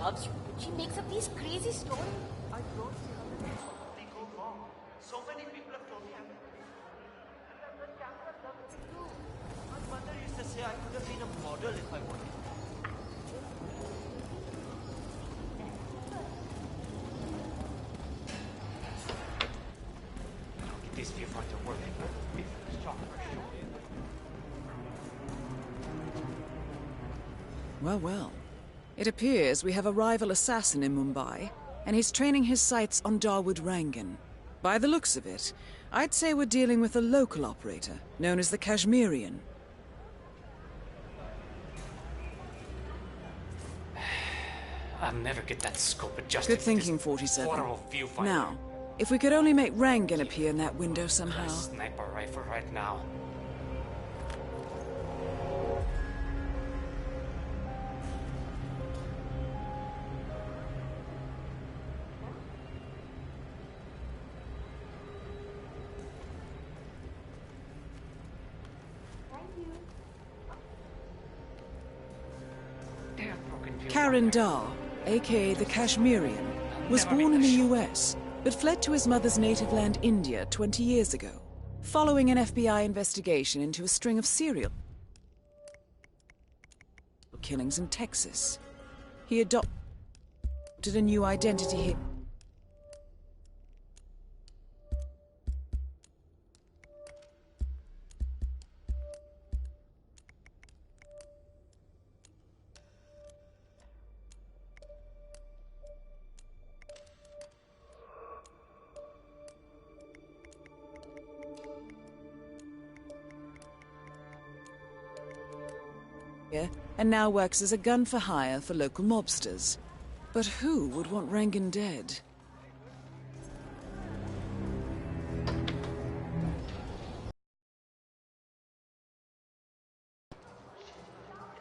loves you, but she makes up these crazy stories. I don't see how this can possibly go wrong. So many people have told me I'm My mother used to say I could have been a model if I wanted. Get this viewfinder working. Well, well. It appears we have a rival assassin in Mumbai, and he's training his sights on Dawood Rangan. By the looks of it, I'd say we're dealing with a local operator, known as the Kashmirian. I'll never get that scope adjusted. Good thinking, 47. Portable viewfinder. Now, if we could only make Rangan appear in that window somehow. A sniper rifle right now. Karan Dar, aka the Kashmirian, was born in the US, but fled to his mother's native land, India, 20 years ago, following an FBI investigation into a string of serial killings in Texas. He adopted a new identity here. And now works as a gun for hire for local mobsters. But who would want Rangan dead?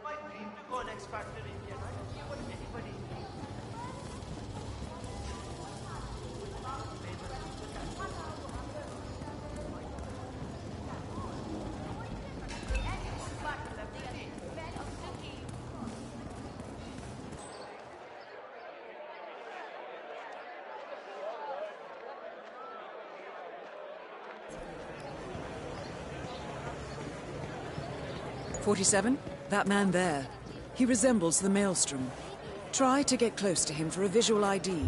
My dream to go on X Factor India. I don't care what anybody. "47? That man there. He resembles the Maelstrom. Try to get close to him for a visual ID.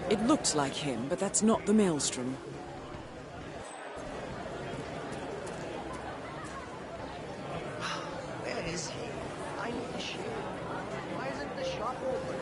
It looks like him, but that's not the Maelstrom. Where is he? I need the shield. Why isn't the shop open?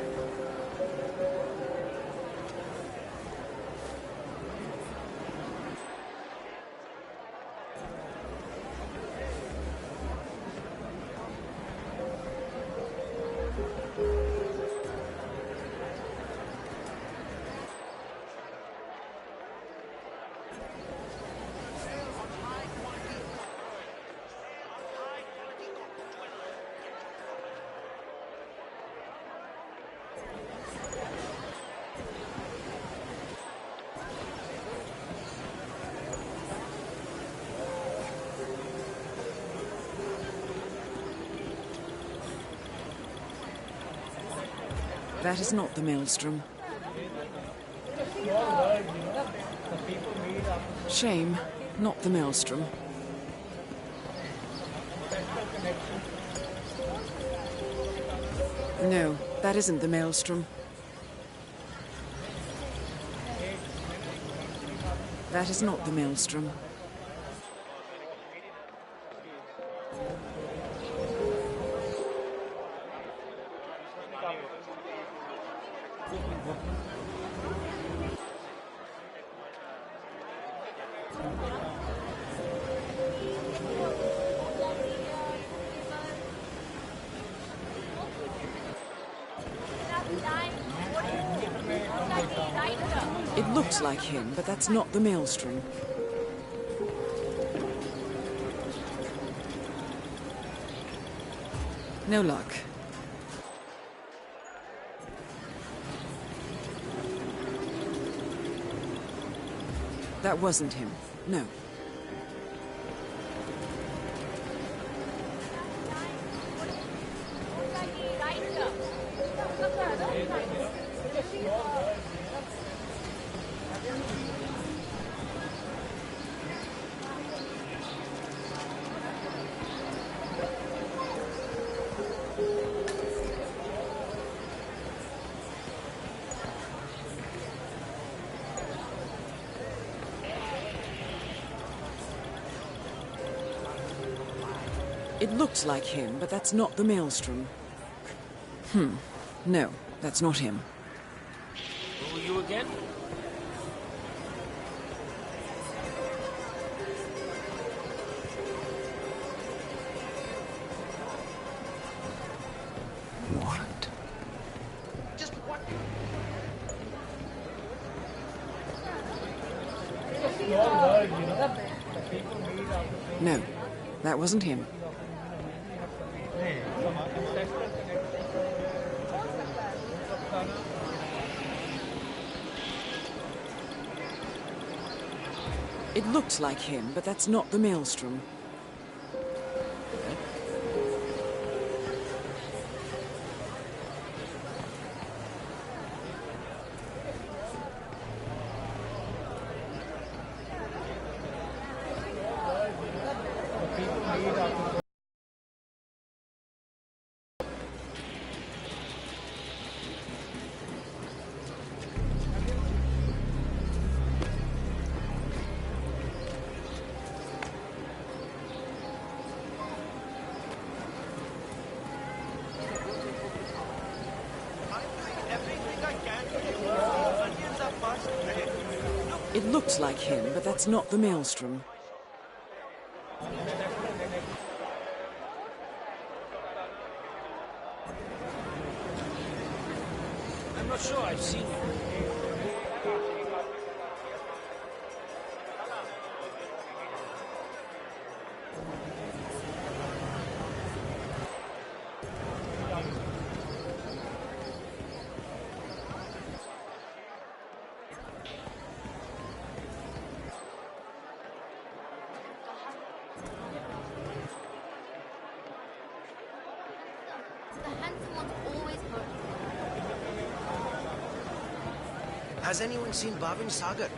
That is not the Maelstrom. Shame, not the Maelstrom. No, that isn't the Maelstrom. That is not the Maelstrom. It looks like him, but that's not the Maelstrom. No luck. That wasn't him. No. It looks like him, but that's not the Maelstrom. No, that's not him. Who are you again? What? Just what? No, that wasn't him. It looks like him, but that's not the Maelstrom. It looks like him, but that's not the Maelstrom. I'm not sure I've seen you. The handsome ones always hurt. Has anyone seen Bhavin Sagar?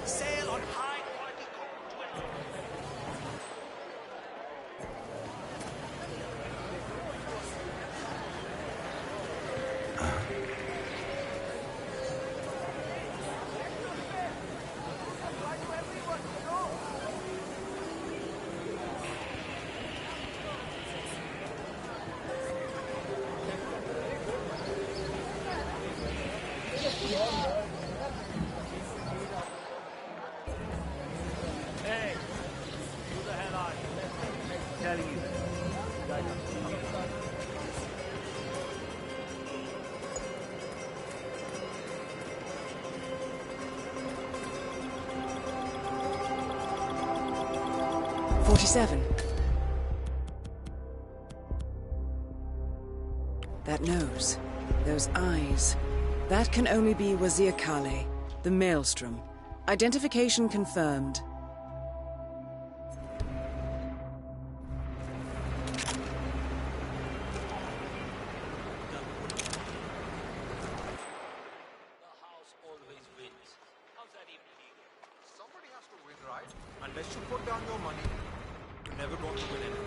Sail on high quality cotton twill. Hey, who the hell are you? Telling you. That nose, those eyes. That can only be Wazir Kale, the Maelstrom. Identification confirmed. The house always wins. How's that even legal? Somebody has to win, right? Unless you put down your money, you're never going to win anything.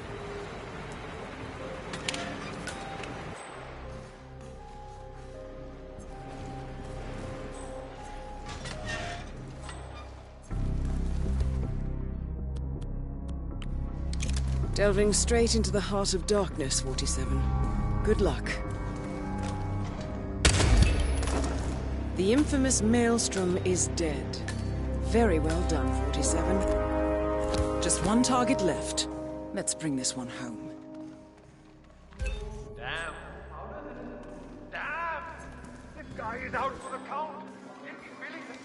Delving straight into the heart of darkness, 47. Good luck. The infamous Maelstrom is dead. Very well done, 47. Just one target left. Let's bring this one home. Damn. Damn! This guy is out for the count. He's feeling it.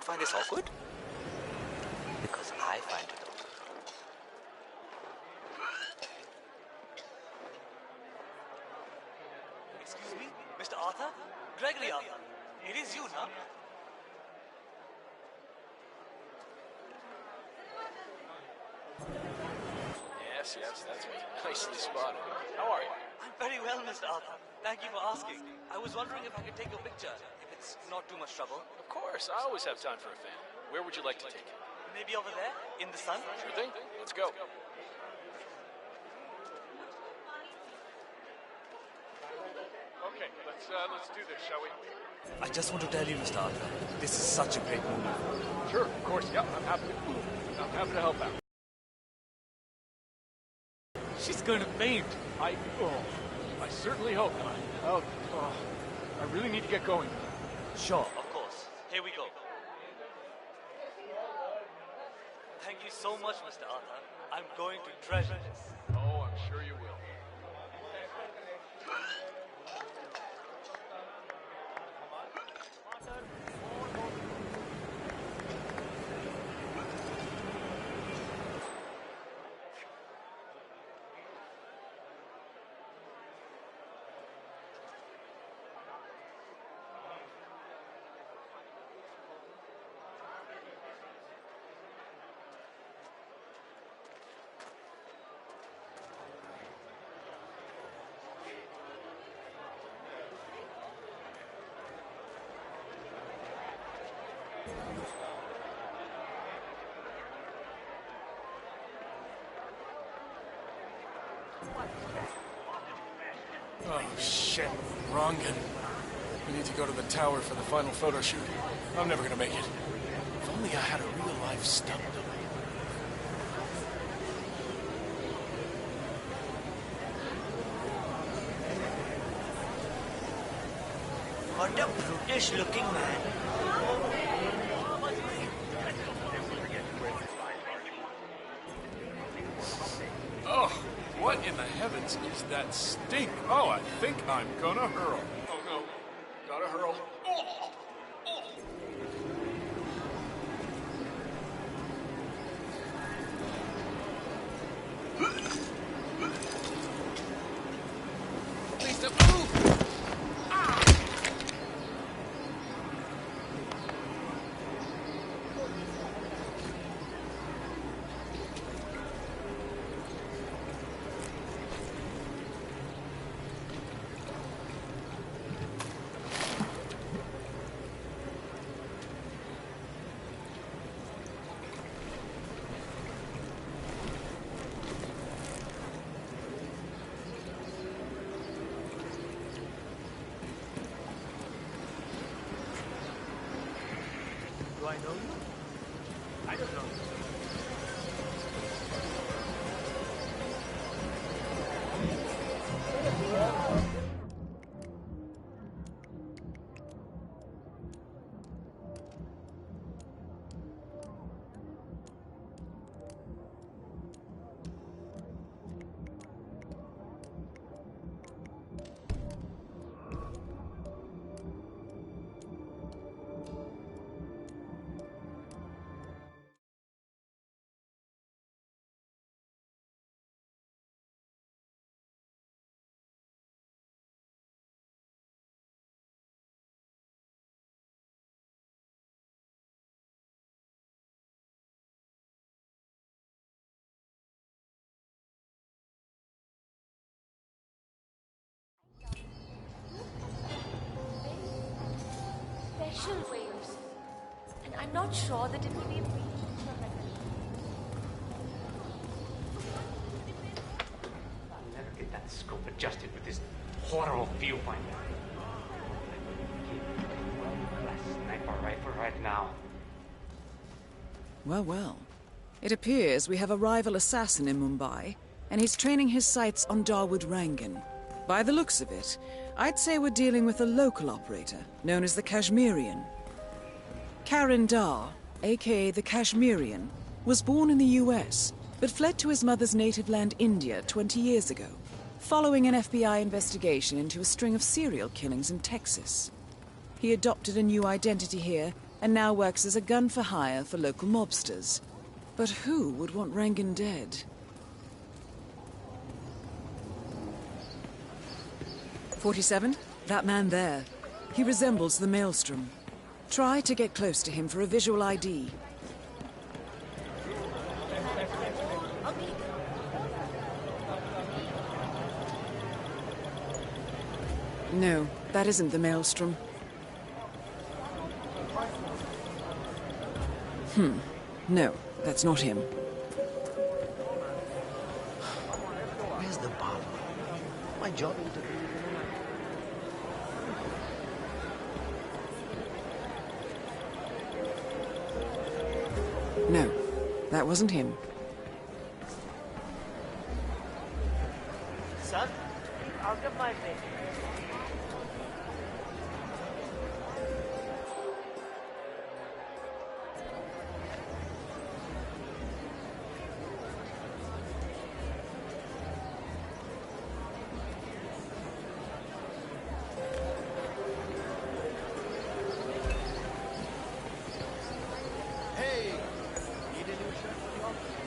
don't find this awkward? Because I find it awkward. Excuse me, Mr. Arthur? Gregory Arthur. It is you, no? Yes, that's me. Nicely spotted. How are you? I'm very well, Mr. Arthur. Thank you for asking. I was wondering if I could take a picture, if it's not too much trouble. Of course, I always have time for a fan. Where would you like to take it? Maybe over there, in the sun? Sure thing. Let's go. Okay, let's do this, shall we? I just want to tell you, Mr. Arthur, this is such a great movie. Sure, of course. Yep, I'm happy to help out. She's going to faint. I certainly hope not. I really need to get going. Sure, of course. Here we go. Thank you so much, Mr. Arthur. I'm going to treasure this. Oh, I'm sure you will. Oh, shit. Rangan. We need to go to the tower for the final photo shoot. I'm never gonna make it. If only I had a real-life stunt double. What a brutish-looking man. Oh, what in the heavens is that stink? Oh, I think I'm gonna hurl. Oh no, gotta hurl. Oh, oh. Please don't move! Ah! Do I know you? I don't know you. Special waves. And I'm not sure that it will be I'll never get that scope adjusted with this horrible viewfinder. World-class sniper rifle right now. Well, well. It appears we have a rival assassin in Mumbai, and he's training his sights on Dawood Rangan. By the looks of it, I'd say we're dealing with a local operator, known as the Kashmirian. Karan Dar, aka the Kashmirian, was born in the US, but fled to his mother's native land, India, 20 years ago, following an FBI investigation into a string of serial killings in Texas. He adopted a new identity here and now works as a gun for hire for local mobsters. But who would want Rangan dead? 47? That man there. He resembles the Maelstrom. Try to get close to him for a visual ID. No, that isn't the Maelstrom. No, that's not him. Where's the barber? My job interview. No, that wasn't him. Son, out of my way. Hey! Need a new shirt for the office?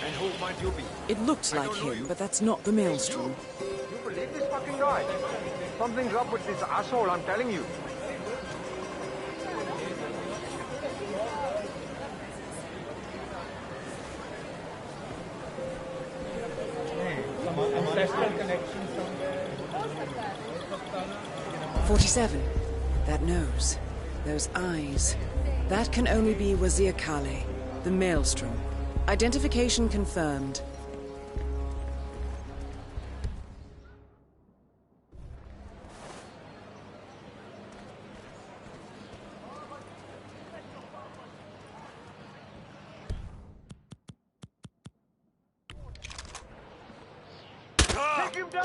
And who might you be? It looks like him, but that's not the Maelstrom. You believe this fucking guy? Something's up with this asshole, I'm telling you. Ancestral connection somewhere. 47. That nose. Those eyes. That can only be Wazir Kale, the Maelstrom. Identification confirmed.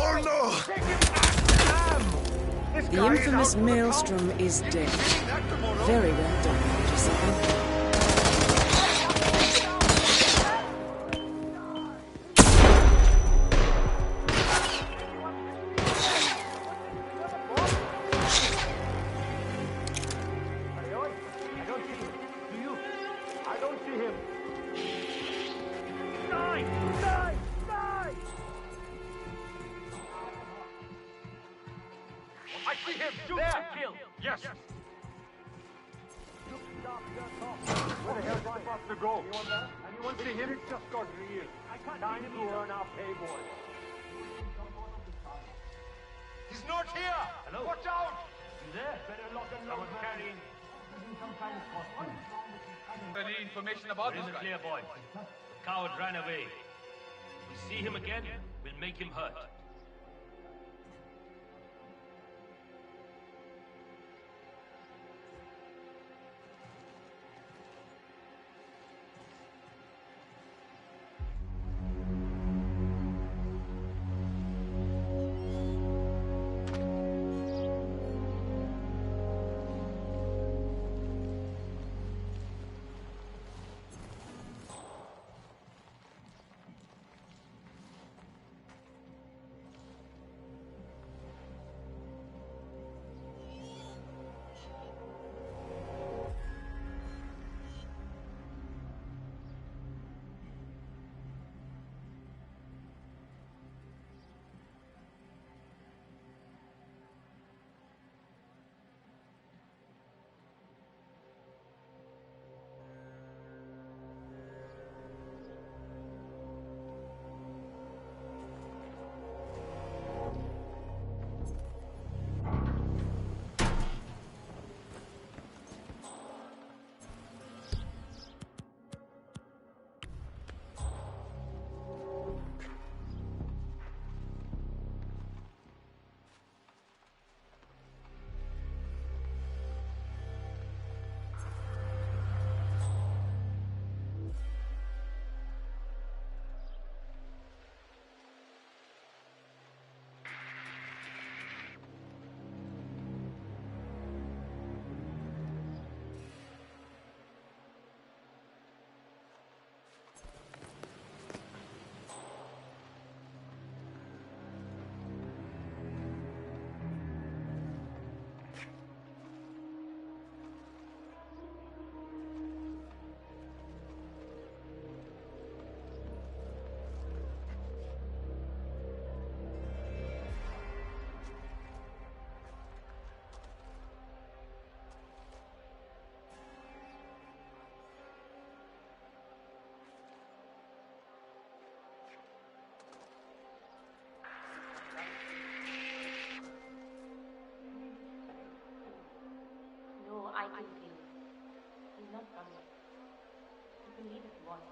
Oh no! The infamous Maelstrom is dead. Very well done, 47. I see him! Shoot there! Kill! Yes! Where the hell is the bus to go? Anyone see him? It just got real. Time to earn our pay, boy. He's not here! Hello? Watch out! You there? Better lock and load. Someone's carrying some kind of costume. Any information about this guy? Clear, boy. The coward ran away. We see him again, we'll make him hurt. not come yet. You can leave if you want.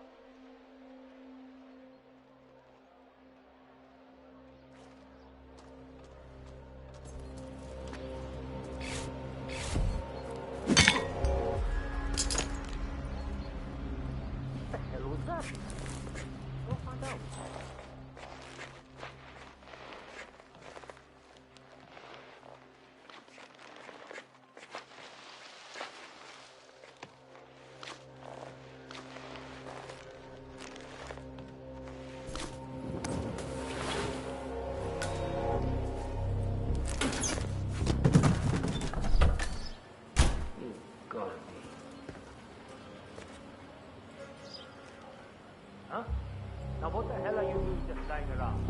What the hell was that? Go find out. Gotta be. Huh? Now what the hell are you doing just lying around?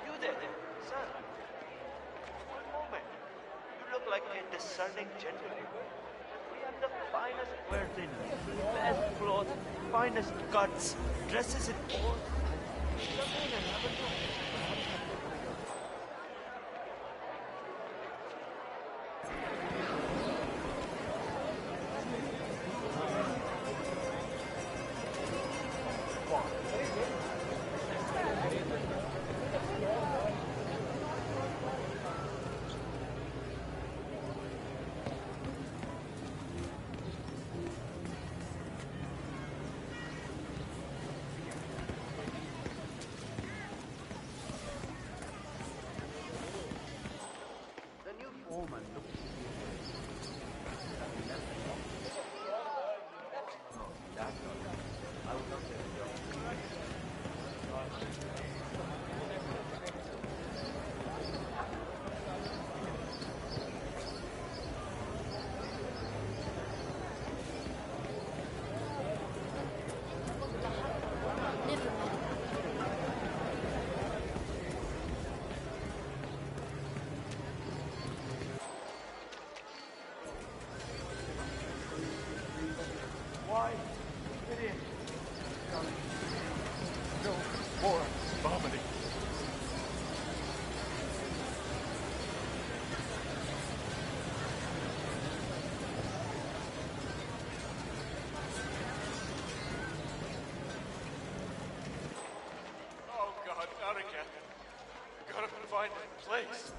You there, sir? One moment. You look like a discerning gentleman. We have the finest wares in, best clothes, finest cuts, dresses in all. Come in and have a look. The new foreman looks that's all right. I would not say why? Get in. No more vomiting. Oh God, not again. Gotta find a place.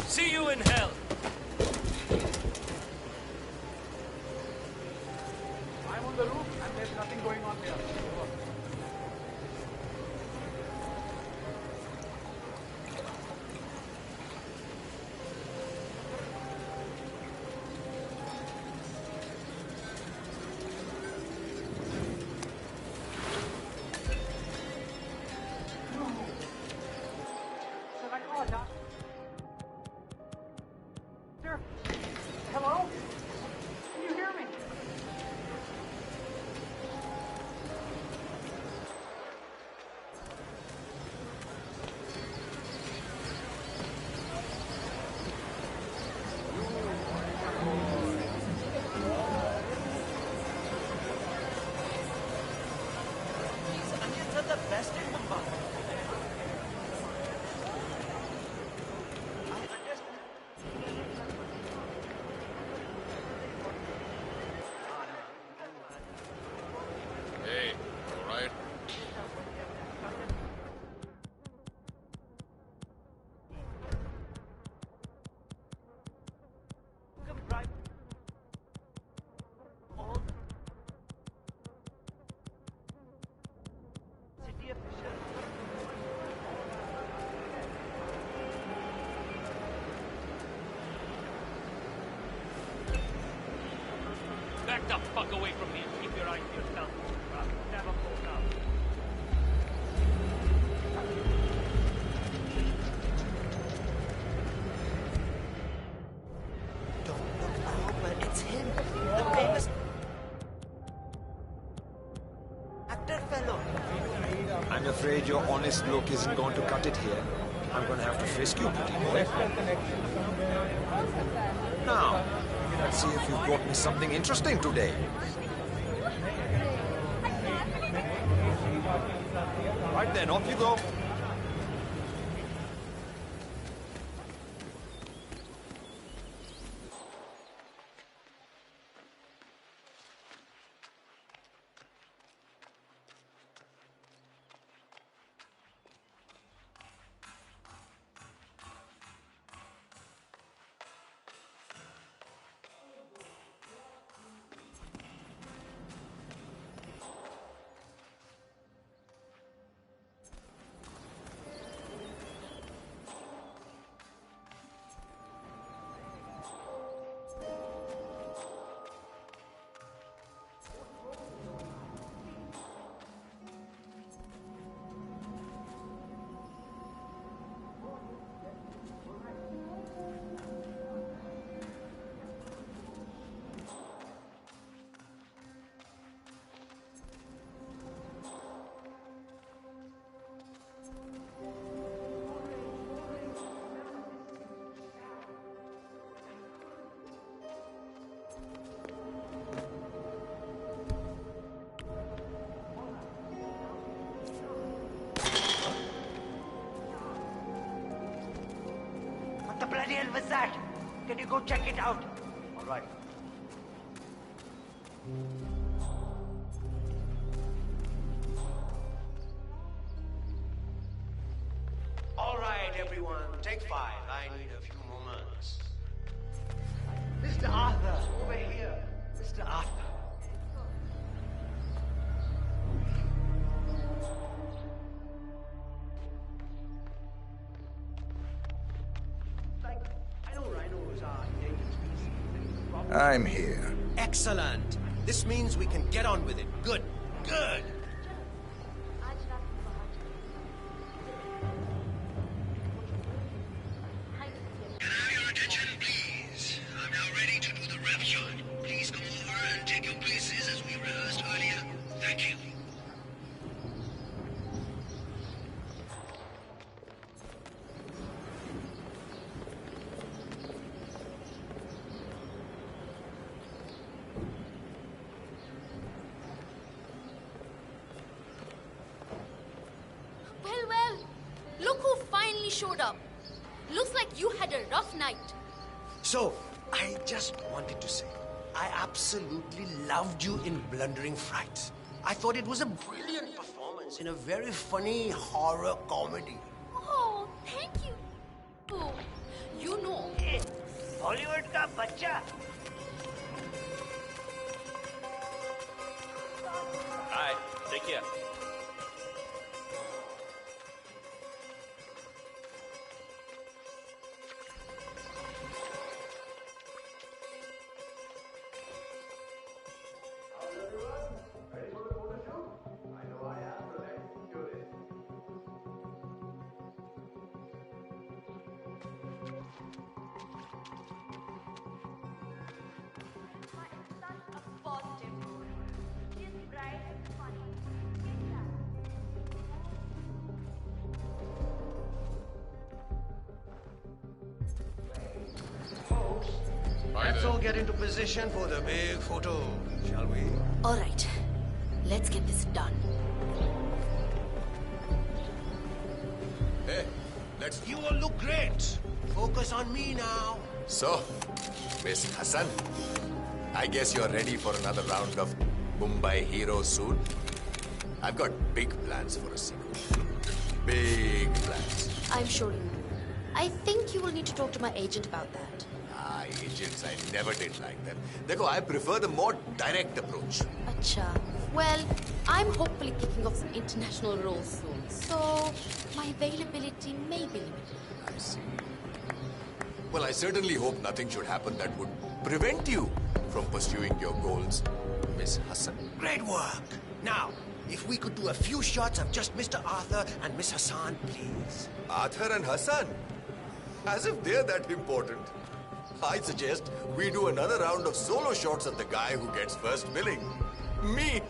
See you in hell! I'm on the roof and there's nothing going on there. best in Mumbai. Hey, all right? City officials. Back the fuck away from me and keep your eyes to yourself. Never pull out. Don't look over, it's him, the famous actor fellow. I'm afraid your honest look isn't going to cut it here. I'm going to have to frisk you, pretty boy. Now, let's see if you've brought me something interesting today. Right then, off you go. What the bloody hell was that? Can you go check it out? All right. All right, everyone, take 5. I need a few moments. Mr. Arthur, over here. Mr. Arthur. I know rhinos are endangered species. I'm here. Excellent. This means we can get on with it. Good. Good. Your attention, please. I'm now ready to do the rep shot. Please come over and take your places as we rehearsed earlier. Thank you. Well, look who finally showed up. Looks like you had a rough night. So, I just wanted to say, I absolutely loved you in Blundering Frights. I thought it was a brilliant performance in a very funny horror comedy. Oh, thank you. Oh, you know. Hollywood ka bacha. Alright, take care. Let's all get into position for the big photo, shall we? All right, let's get this done. You all look great. Focus on me now. So, Miss Hassan, I guess you're ready for another round of Mumbai Hero soon? I've got big plans for a sequel. Big plans. I'm sure you will. I think you will need to talk to my agent about that. Ah, agents, I never did like that. Dekho, I prefer the more direct approach. Acha. Well, I'm hopefully kicking off some international roles soon, so my availability may be limited. I see. Well, I certainly hope nothing should happen that would prevent you from pursuing your goals, Miss Hassan. Great work. Now, if we could do a few shots of just Mr. Arthur and Miss Hassan, please. Arthur and Hassan? As if they're that important. I suggest we do another round of solo shots of the guy who gets first billing. Me!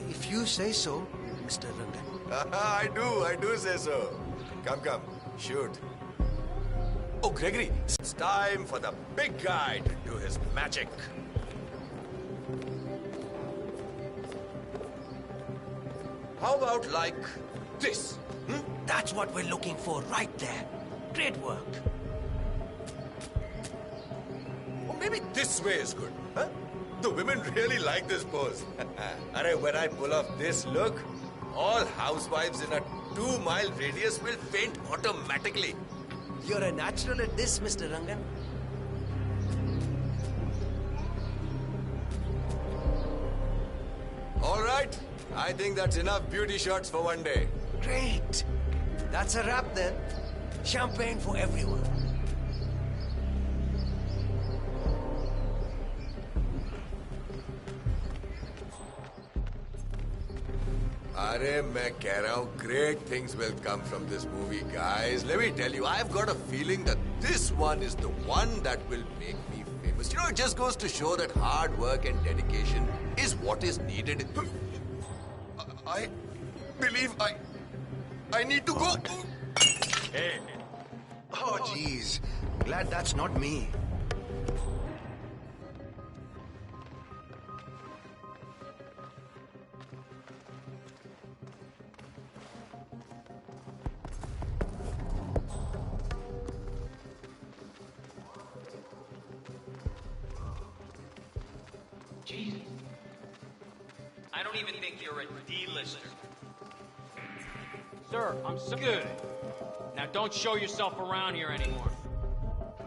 If you say so, Mr. Rangan. I do say so. Come, shoot. Oh, Gregory, it's time for the big guy to do his magic. How about like this? That's what we're looking for right there. Great work. Or maybe this way is good, huh? The women really like this pose. When I pull off this look, all housewives in a 2-mile radius will faint automatically. You're a natural at this, Mr. Rangan. All right. I think that's enough beauty shots for one day. Great. That's a wrap then. Champagne for everyone. Arey, मैं कह रहा हूँ, great things will come from this movie, guys. Let me tell you, I've got a feeling that this one is the one that will make me famous. You know, it just goes to show that hard work and dedication is what is needed. I believe I need to go. Hey. Oh, jeez. Glad that's not me. Jesus. I don't even think you're a D-lister. Sir, I'm so good. Now don't show yourself around here anymore.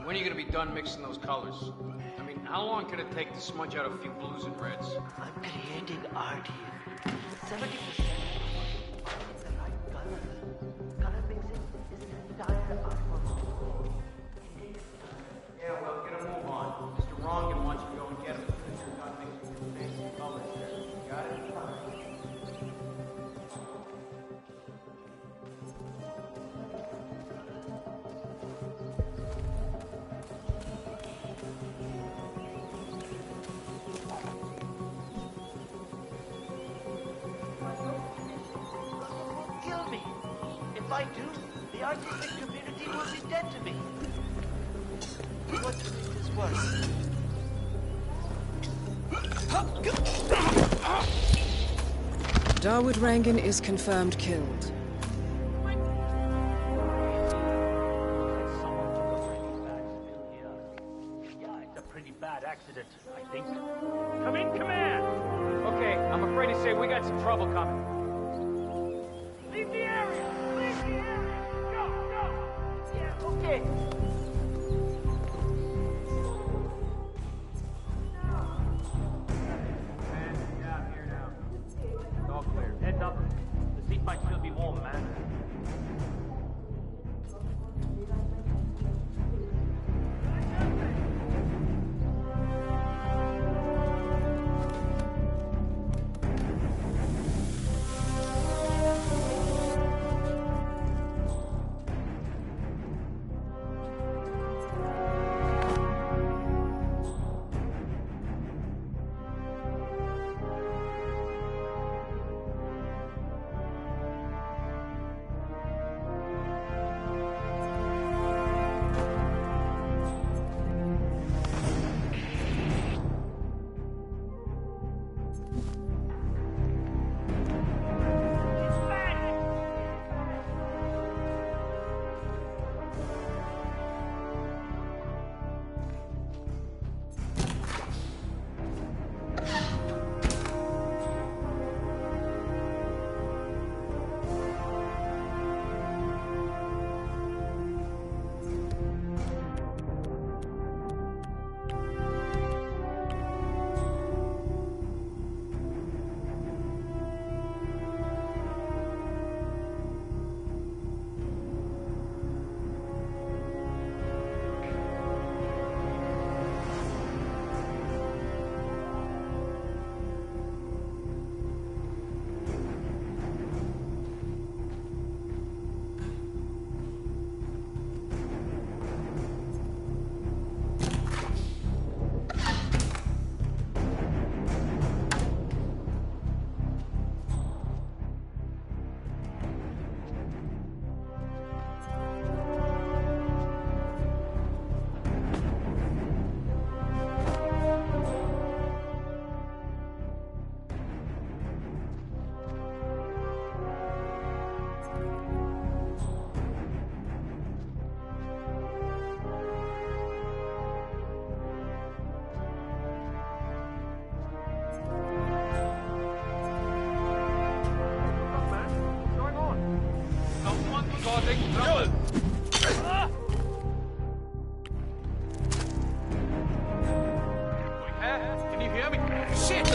When are you gonna be done mixing those colors? I mean, how long could it take to smudge out a few blues and reds? I'm creating art here. 70% is the right color. Color mixing is the entire art form. Yeah, well, get a move on. Mr. Rongan wants you to go and get him. You're done mixing your fancy colors there. Got it? Kill me. If I do, the artistic community will be dead to me. What is worse? Dawood Rangan is confirmed killed. Yeah, it's a pretty bad accident, I think. Come in, command! Okay, I'm afraid to say we got some trouble coming. Leave the area! Leave the area! Go, go! Yeah, okay. All clear. Heads up. The seat might still be warm, man. causing trouble. Can you hear me? Shit!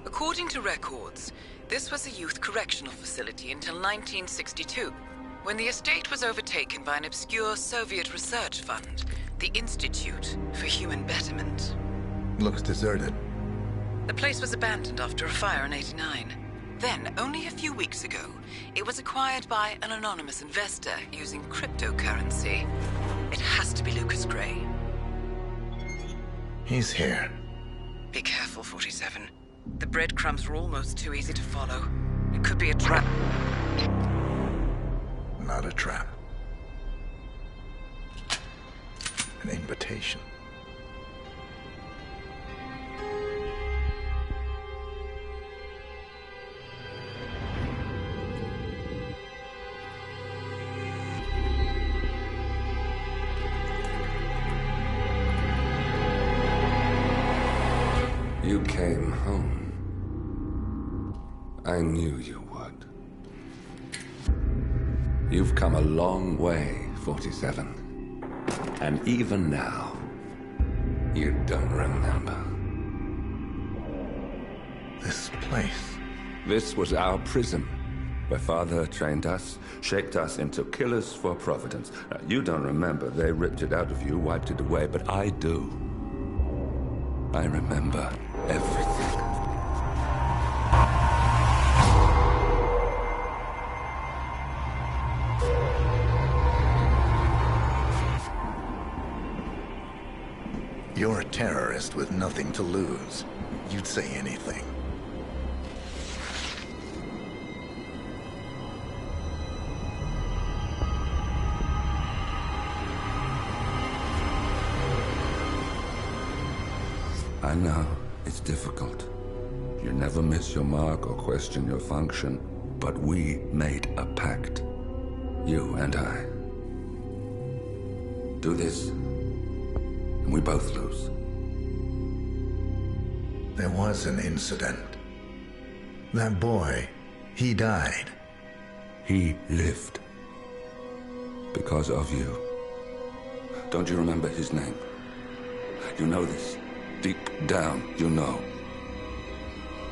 According to records, this was a youth correctional facility until 1962, when the estate was overtaken by an obscure Soviet research fund, the Institute for Human Betterment. Looks deserted. The place was abandoned after a fire in '89. Then, only a few weeks ago, it was acquired by an anonymous investor using cryptocurrency. It has to be Lucas Gray. He's here. Be careful, 47. The breadcrumbs were almost too easy to follow. It could be a trap. Not a trap. An invitation. You came home. I knew you would. You've come a long way, 47. And even now, you don't remember. This place. This was our prison, where Father trained us, shaped us into killers for Providence. Now, you don't remember. They ripped it out of you, wiped it away, but I do. I remember everything. You're a terrorist with nothing to lose. You'd say anything. I know, it's difficult. You never miss your mark or question your function, but we made a pact. You and I. Do this, and we both lose. There was an incident. That boy, he died. He lived. Because of you. Don't you remember his name? You know this. Deep down, you know.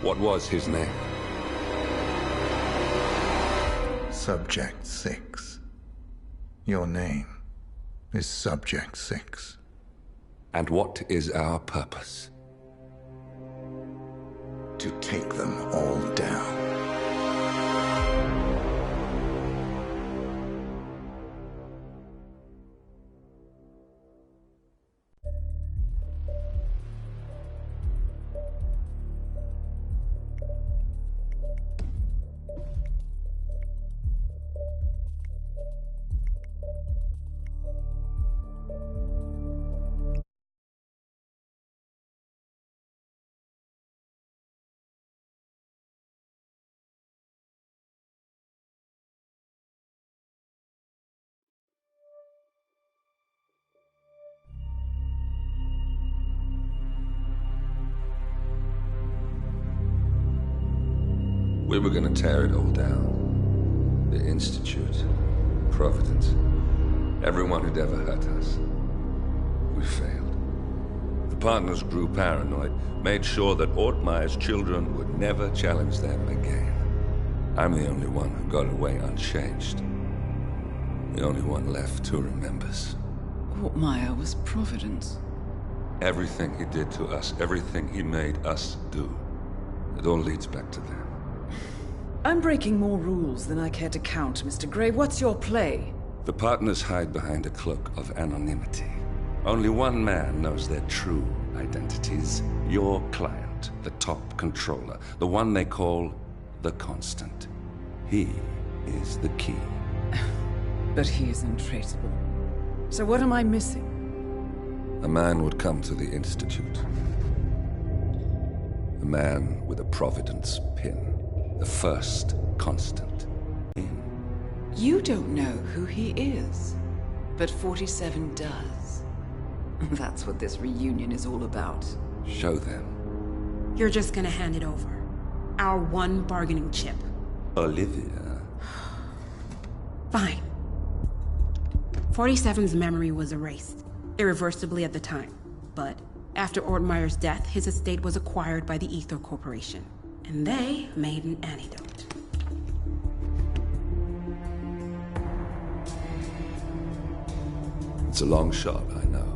What was his name? Subject 6. Your name is Subject 6. And what is our purpose? To take them all down. We were gonna tear it all down. The Institute, Providence, everyone who'd ever hurt us. We failed. The partners grew paranoid, made sure that Ortmeyer's children would never challenge them again. I'm the only one who got away unchanged. The only one left who remembers. Ortmeyer was Providence. Everything he did to us, everything he made us do, it all leads back to them. I'm breaking more rules than I care to count, Mr. Gray. What's your play? The partners hide behind a cloak of anonymity. Only one man knows their true identities. Your client, the top controller, the one they call the Constant. He is the key. But he is untraceable. So what am I missing? A man would come to the Institute. A man with a Providence pin. The first Constant. You don't know who he is. But 47 does. That's what this reunion is all about. Show them. You're just gonna hand it over. Our one bargaining chip. Olivia. Fine. 47's memory was erased, irreversibly at the time. But after Ortmeyer's death, his estate was acquired by the Ether Corporation. And they made an antidote. It's a long shot, I know.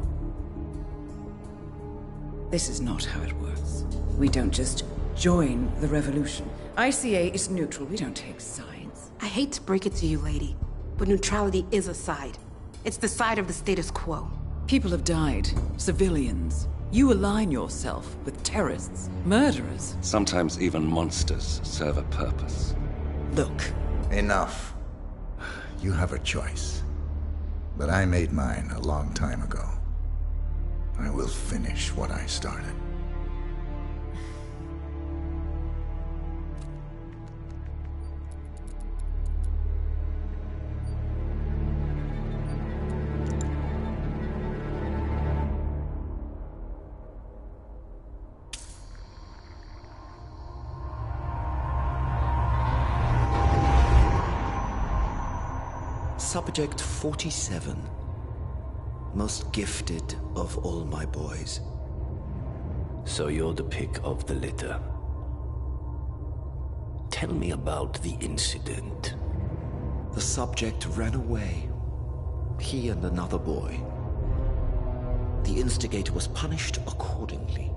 This is not how it works. We don't just join the revolution. ICA is neutral. We don't take sides. I hate to break it to you, lady, but neutrality is a side. It's the side of the status quo. People have died. Civilians. You align yourself with terrorists, murderers. Sometimes even monsters serve a purpose. Look. Enough. You have a choice. But I made mine a long time ago. I will finish what I started. Subject 47. Most gifted of all my boys. So you're the pick of the litter. Tell me about the incident. The subject ran away. He and another boy. The instigator was punished accordingly.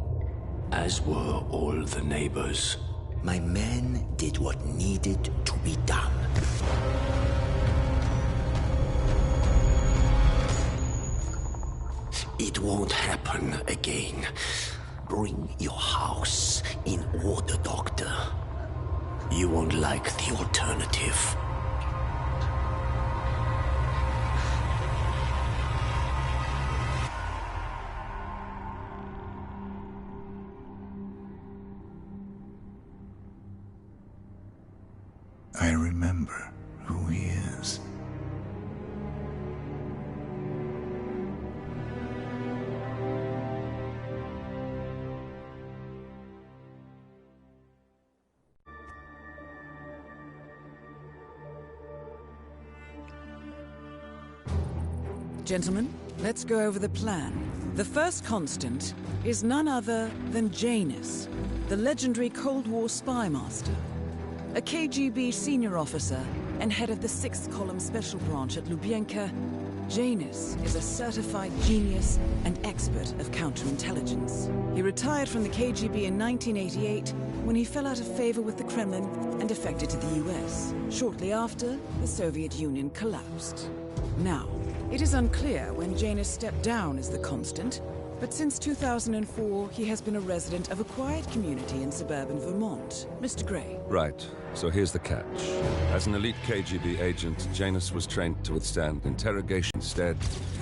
As were all the neighbors. My men did what needed to be done. It won't happen again. Bring your house in order, Doctor. You won't like the alternative. I remember who he is. Gentlemen, let's go over the plan. The first constant is none other than Janus, the legendary Cold War spy master. A KGB senior officer and head of the 6th Column Special Branch at Lubyanka, Janus is a certified genius and expert of counterintelligence. He retired from the KGB in 1988 when he fell out of favor with the Kremlin and defected to the US. Shortly after, the Soviet Union collapsed. Now, it is unclear when Janus stepped down as the constant, but since 2004, he has been a resident of a quiet community in suburban Vermont. Mr. Gray. Right. So here's the catch. As an elite KGB agent, Janus was trained to withstand interrogation. Instead,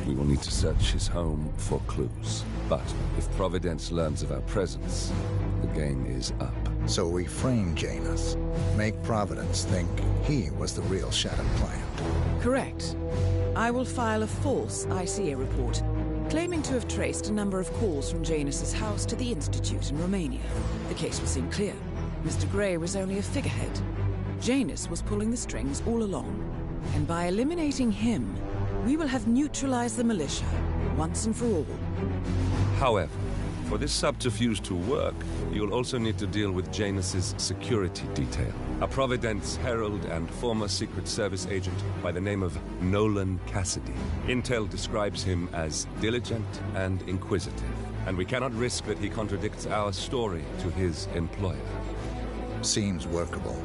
we will need to search his home for clues. But if Providence learns of our presence, the game is up. So we frame Janus, make Providence think he was the real shadow client. Correct. I will file a false ICA report, claiming to have traced a number of calls from Janus's house to the Institute in Romania. The case will seem clear. Mr. Gray was only a figurehead. Janus was pulling the strings all along. And by eliminating him, we will have neutralized the militia, once and for all. However, for this subterfuge to work, you'll also need to deal with Janus's security detail. A Providence herald and former Secret Service agent by the name of Nolan Cassidy. Intel describes him as diligent and inquisitive, and we cannot risk that he contradicts our story to his employer. Seems workable.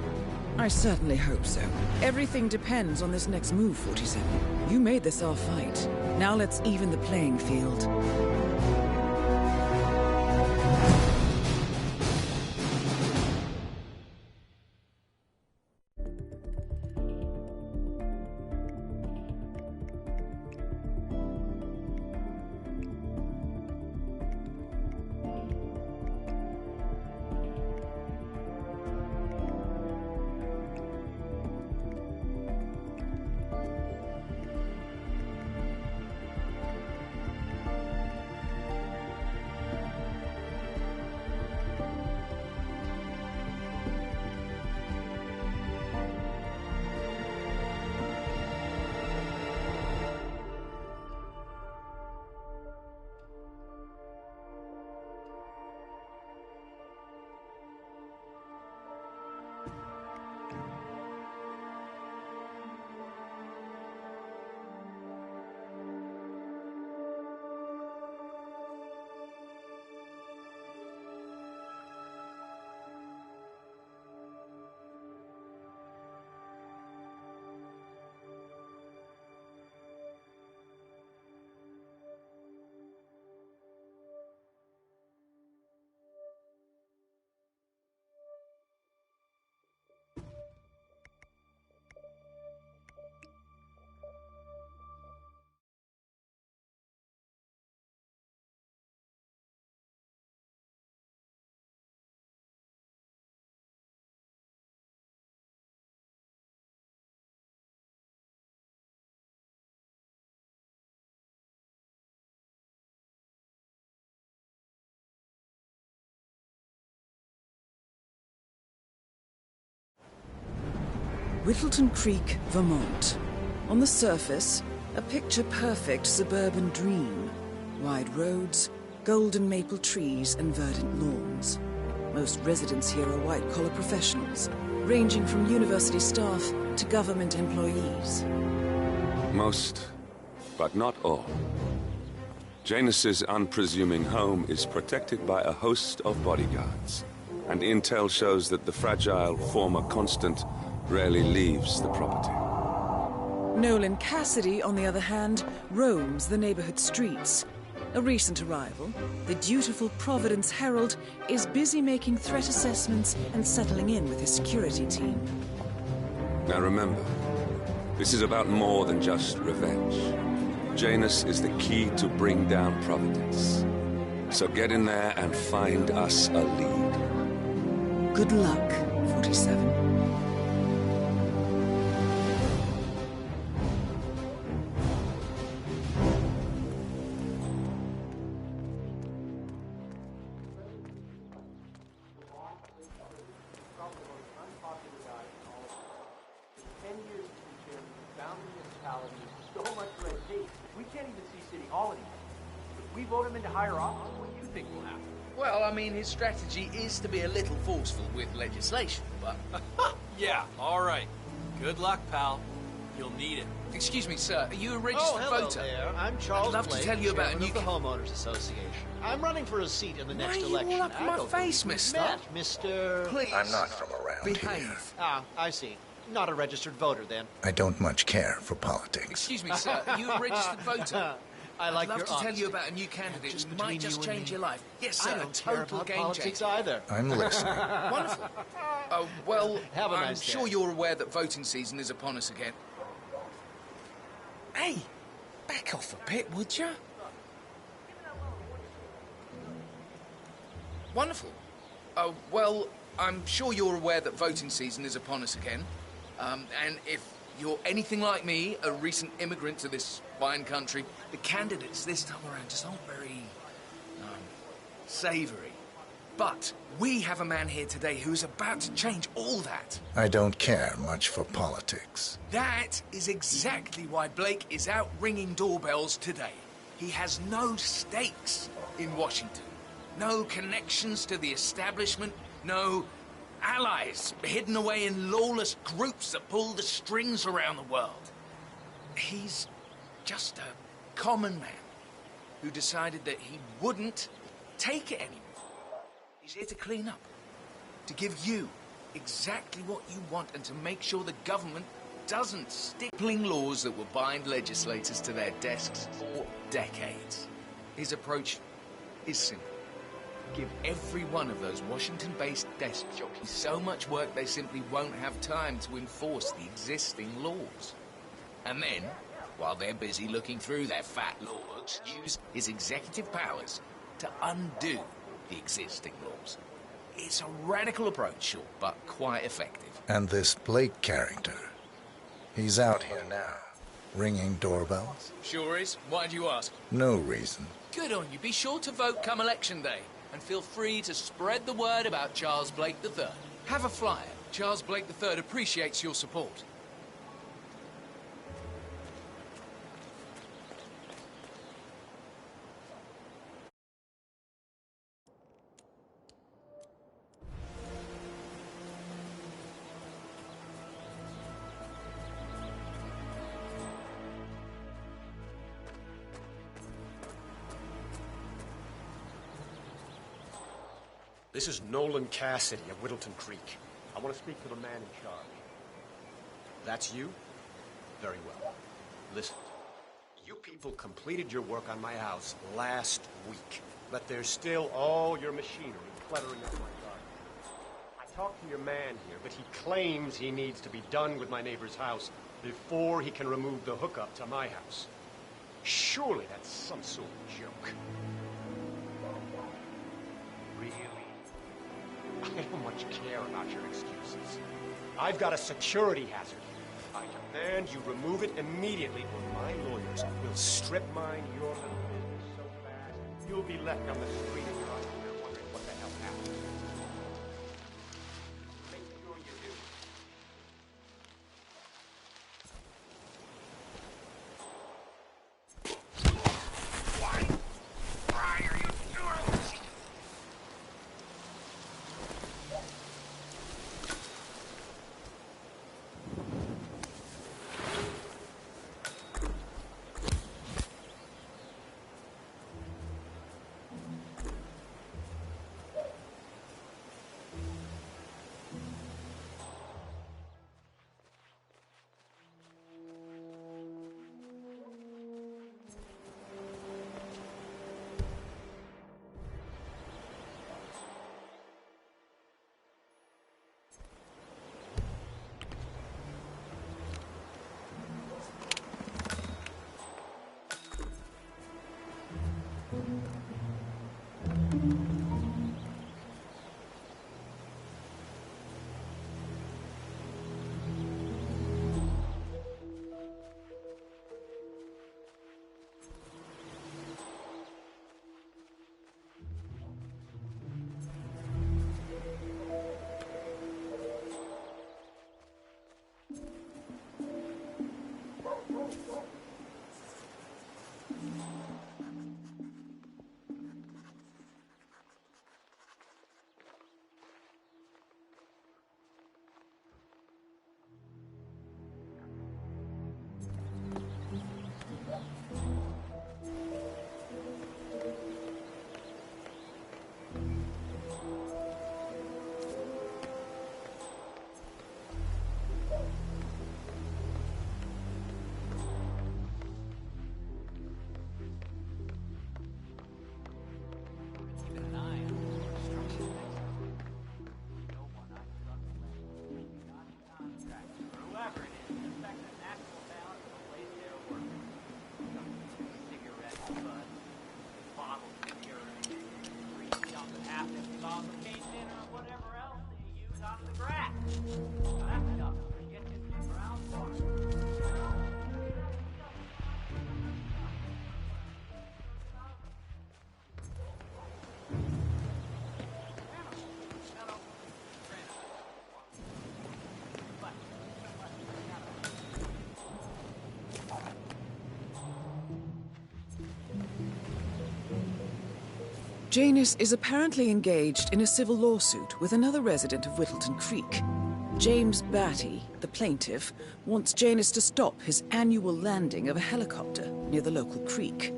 I certainly hope so. Everything depends on this next move, 47. You made this our fight. Now let's even the playing field. Whittleton Creek, Vermont. On the surface, a picture-perfect suburban dream. Wide roads, golden maple trees, and verdant lawns. Most residents here are white-collar professionals, ranging from university staff to government employees. Most, but not all. Janus's unpresuming home is protected by a host of bodyguards, and intel shows that the fragile former Constant rarely leaves the property. Nolan Cassidy, on the other hand, roams the neighborhood streets. A recent arrival, the dutiful Providence Herald is busy making threat assessments and settling in with his security team. Now remember, this is about more than just revenge. Janus is the key to bring down Providence. So get in there and find us a lead. Good luck, 47. Well, I mean, his strategy is to be a little forceful with legislation, but... Yeah, all right. Good luck, pal. You'll need it. Excuse me, sir. Are you a registered hello voter? there. I'm Charles I'd love Blake, to tell you about a chairman new... of the Homeowners Association. I'm running for a seat in the next Why are you election. all up in I my don't face, think mister? we've met, Mr... Please. I'm not from around here. Behave. Ah, I see. Not a registered voter, then. I don't much care for politics. Excuse me, sir. Are you a registered voter? I like I'd love your to tell honesty. you about a new candidate who might just between you and change me, your life. Yes, sir. I don't care total about game politics changer. either. I'm listening. Wonderful. Well, Have a I'm nice sure day. you're aware that voting season is upon us again. Hey, back off a bit, would you? Wonderful. Well, I'm sure you're aware that voting season is upon us again. And if you're anything like me, a recent immigrant to this fine country, the candidates this time around just aren't very, savoury. But we have a man here today who's about to change all that. I don't care much for politics. That is exactly why Blake is out ringing doorbells today. He has no stakes in Washington. No connections to the establishment. No allies hidden away in lawless groups that pull the strings around the world. He's just a common man who decided that he wouldn't take it anymore. He's here to clean up, to give you exactly what you want, and to make sure the government doesn't stippling laws that will bind legislators to their desks for decades. His approach is simple. Give every one of those Washington-based desk jockeys so much work they simply won't have time to enforce the existing laws. And then, while they're busy looking through their fat law books, use his executive powers to undo the existing laws. It's a radical approach, sure, but quite effective. And this Blake character, he's out here now, ringing doorbells? Sure is. Why do you ask? No reason. Good on you. Be sure to vote come election day. And feel free to spread the word about Charles Blake III. Have a flyer. Charles Blake III appreciates your support. This is Nolan Cassidy of Whittleton Creek. I want to speak to the man in charge. That's you? Very well. Listen, you people completed your work on my house last week, but there's still all your machinery cluttering up my garden. I talked to your man here, but he claims he needs to be done with my neighbor's house before he can remove the hookup to my house. Surely that's some sort of joke. Really? I don't much care about your excuses. I've got a security hazard. I demand you remove it immediately, or my lawyers will strip mine your little business so fast you'll be left on the street of your own here wondering what the hell happened. Make sure you do. Janus is apparently engaged in a civil lawsuit with another resident of Whittleton Creek. James Batty, the plaintiff, wants Janus to stop his annual landing of a helicopter near the local creek.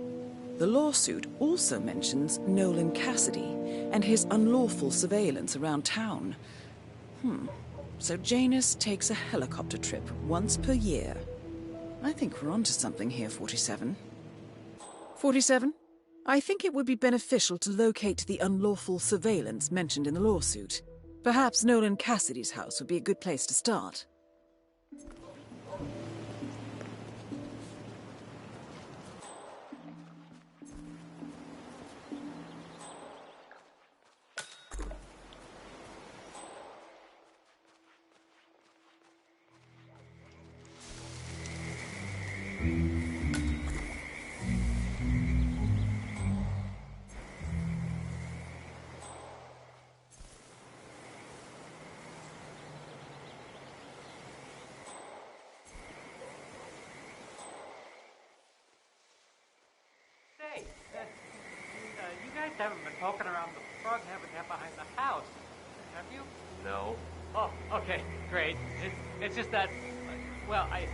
The lawsuit also mentions Nolan Cassidy and his unlawful surveillance around town. So Janus takes a helicopter trip once per year. I think we're onto something here, 47. 47? I think it would be beneficial to locate the unlawful surveillance mentioned in the lawsuit. Perhaps Nolan Cassidy's house would be a good place to start. Hey, you guys haven't been poking around the frog habitat behind the house, have you? No. Oh, okay, great. It's just that, well, I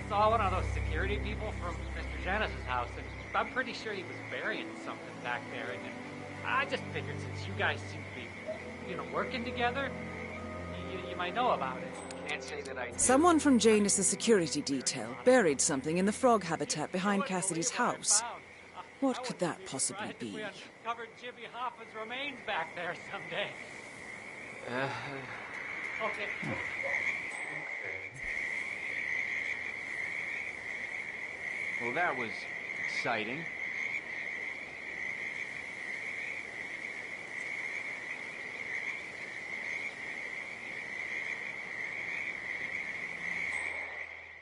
saw one of those security people from Mr. Janus's house, and I'm pretty sure he was burying something back there, and I just figured since you guys seem to be, working together, you might know about it. Can't say that I do. Someone from Janus' security detail buried something in the frog habitat behind Cassidy's house. What could that possibly be? We uncovered Jimmy Hoffa's remains back there someday. Okay. Well, that was exciting.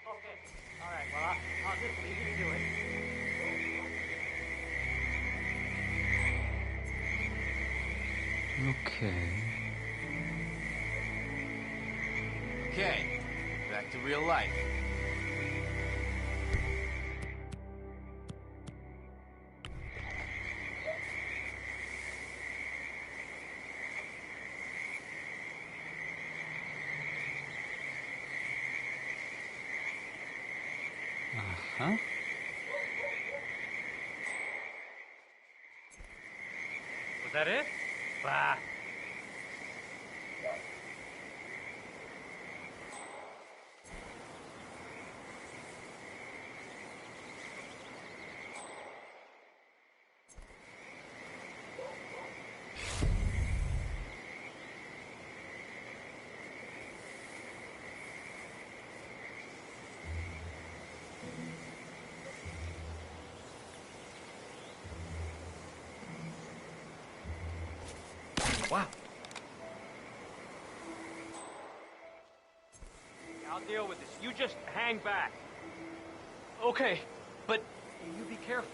All right, well, I'll just leave you to it. Okay, back to real life. Uh-huh. Was that it? Bah. Wow. I'll deal with this. You just hang back. Okay, but you be careful.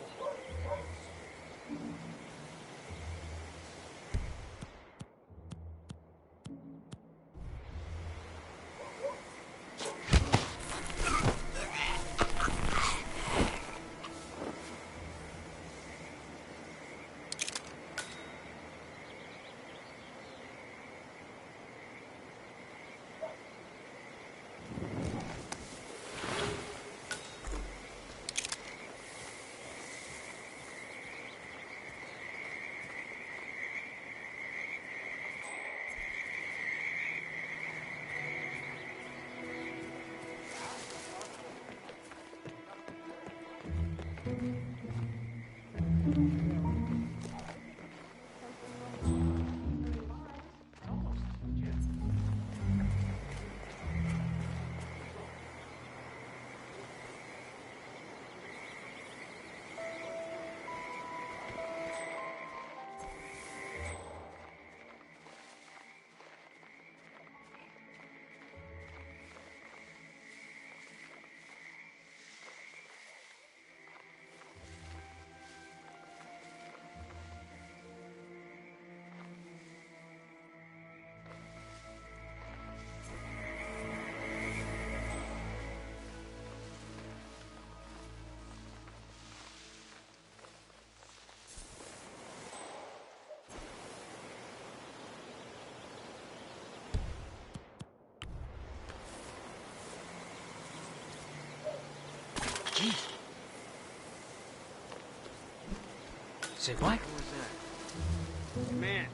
Say what? What was that? Hey, man,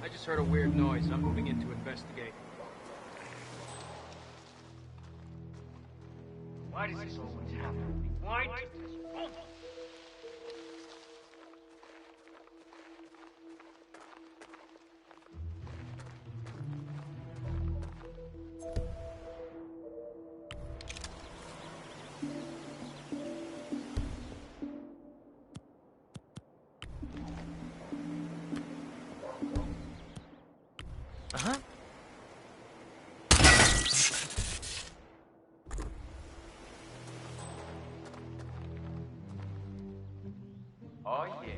I just heard a weird noise. I'm moving in to investigate. Why does this always happen to me? Why does this always... Uh-huh. Oh, yeah.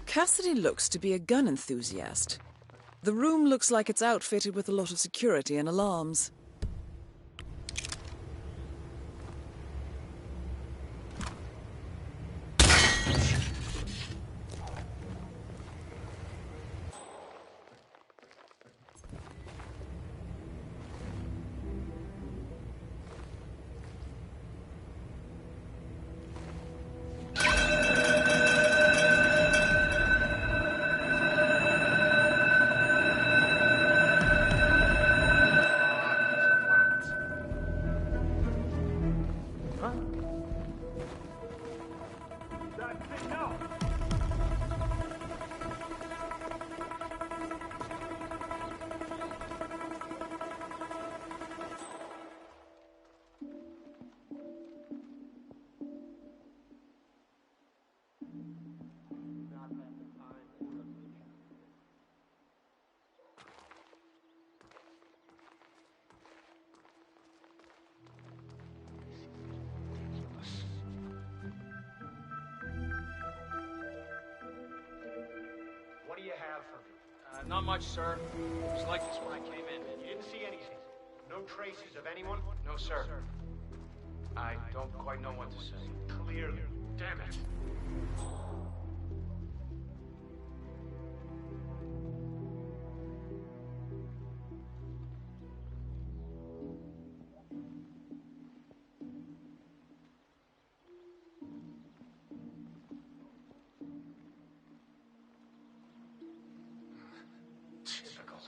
Cassidy looks to be a gun enthusiast. The room looks like it's outfitted with a lot of security and alarms. What do you have for me? Not much, sir. It was like this when I came in. You didn't see anything? No traces of anyone? No, sir. I don't quite know what to say. Clearly. Damn it. Typical.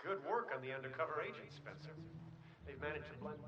Good work on the undercover agent, Spencer. They've managed to blend